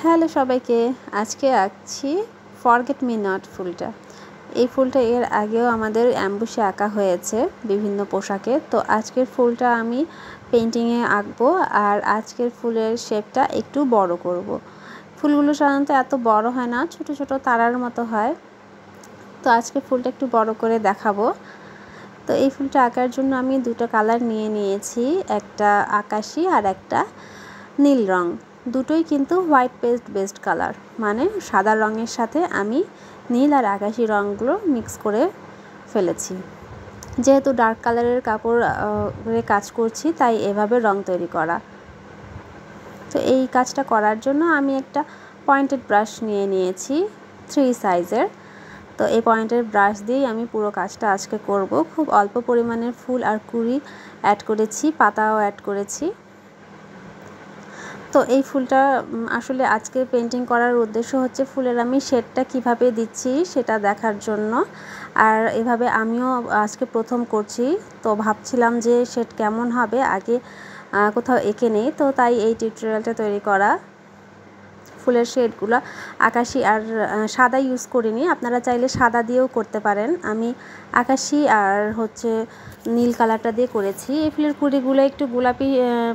Hello সবাইকে, আজকে আঁকছি ফরগেট মি নট ফুলটা। এই ফুলটা এর আগেও আমাদের অ্যাম্বুশে আঁকা হয়েছে বিভিন্ন পোশাকে। তো আজকের ফুলটা আমি পেন্টিংয়ে আঁকবো, আর আজকের ফুলের শেপটা একটু বড় করব। ফুলগুলো সাধারণত এত বড় হয় না, ছোট ছোট তারার মতো হয়। তো আজকে ফুলটা একটু বড় করে দেখাবো। তো এই ফুলটা আঁকার জন্য আমি দুটো কালার নিয়ে নিয়েছি, একটা আকাশি আর একটা নীল রং। দুটোই কিন্তু হোয়াইট পেস্ট বেসড কালার, মানে সাদা রঙের সাথে আমি নীল আর আকাশি রঙগুলো মিক্স করে ফেলেছি। যেহেতু ডার্ক কালারের কাপড়ে কাজ করছি, তাই এভাবে রং তৈরি করা। তো এই কাজটা করার জন্য আমি একটা পয়েন্টেড ব্রাশ নিয়ে নিয়েছি 3 সাইজের। তো এই পয়েন্টেড ব্রাশ দিয়েই আমি পুরো কাজটা আজকে করব। খুব অল্প পরিমাণের ফুল আর কুড়ি অ্যাড করেছি, পাতাও অ্যাড করেছি। তো এই ফুলটা আসলে আজকে পেন্টিং করার উদ্দেশ্য হচ্ছে ফুলের আমি শেডটা কিভাবে দিচ্ছি সেটা দেখার জন্য। আর এভাবে আমিও আজকে প্রথম করছি, তো ভাবছিলাম যে শেড কেমন হবে, আগে কোথাও এঁকে নেই, তো তাই এই টিউটোরিয়ালটা তৈরি করা। ফুলের শেডগুলো আকাশি আর সাদা ইউজ করিনি, আপনারা চাইলে সাদা দিয়েও করতে পারেন। আমি আকাশি আর নীল কালারটা দিয়ে করেছি। এই ফুলের কুড়িগুলো একটু গোলাপি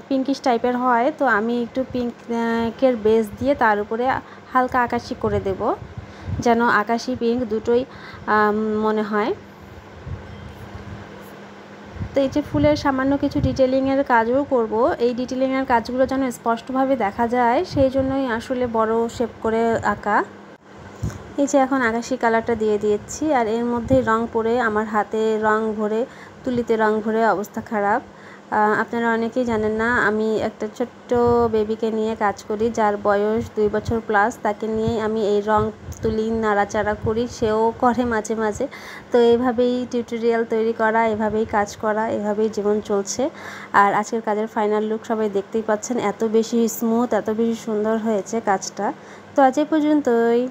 পিঙ্কিশ টাইপের হয়, তো আমি একটু পিঙ্কের বেস দিয়ে তার উপরে হালকা আকাশি করে দেব, যেন আকাশি পিঙ্ক দুটোই মনে হয়। তো এই যে ফুলের সামান্য কিছু ডিটেলিংয়ের কাজও করব। এই ডিটেলিংয়ের কাজগুলো যেন স্পষ্টভাবে দেখা যায়, সেই জন্যই আসলে বড় শেপ করে আঁকা। এই যে এখন আকাশি কালারটা দিয়ে দিয়েছি, আর এর মধ্যেই রং পরে আমার হাতে রং ভরে, তুলিতে রং ভরে অবস্থা খারাপ। আপনারা অনেকেই জানেন না, আমি একটা ছোট্ট বেবিকে নিয়ে কাজ করি, যার বয়স 2 বছর প্লাস। তাকে নিয়েই আমি এই রং তুলি, নাড়াচাড়া করি, সেও করে মাঝে মাঝে। তো এইভাবেই টিউটোরিয়াল তৈরি করা, এভাবেই কাজ করা, এভাবেই জীবন চলছে। আর আজকের কাজের ফাইনাল লুক সবাই দেখতেই পাচ্ছেন, এত বেশি স্মুথ, এত বেশি সুন্দর হয়েছে কাজটা। তো আজ এই পর্যন্তই।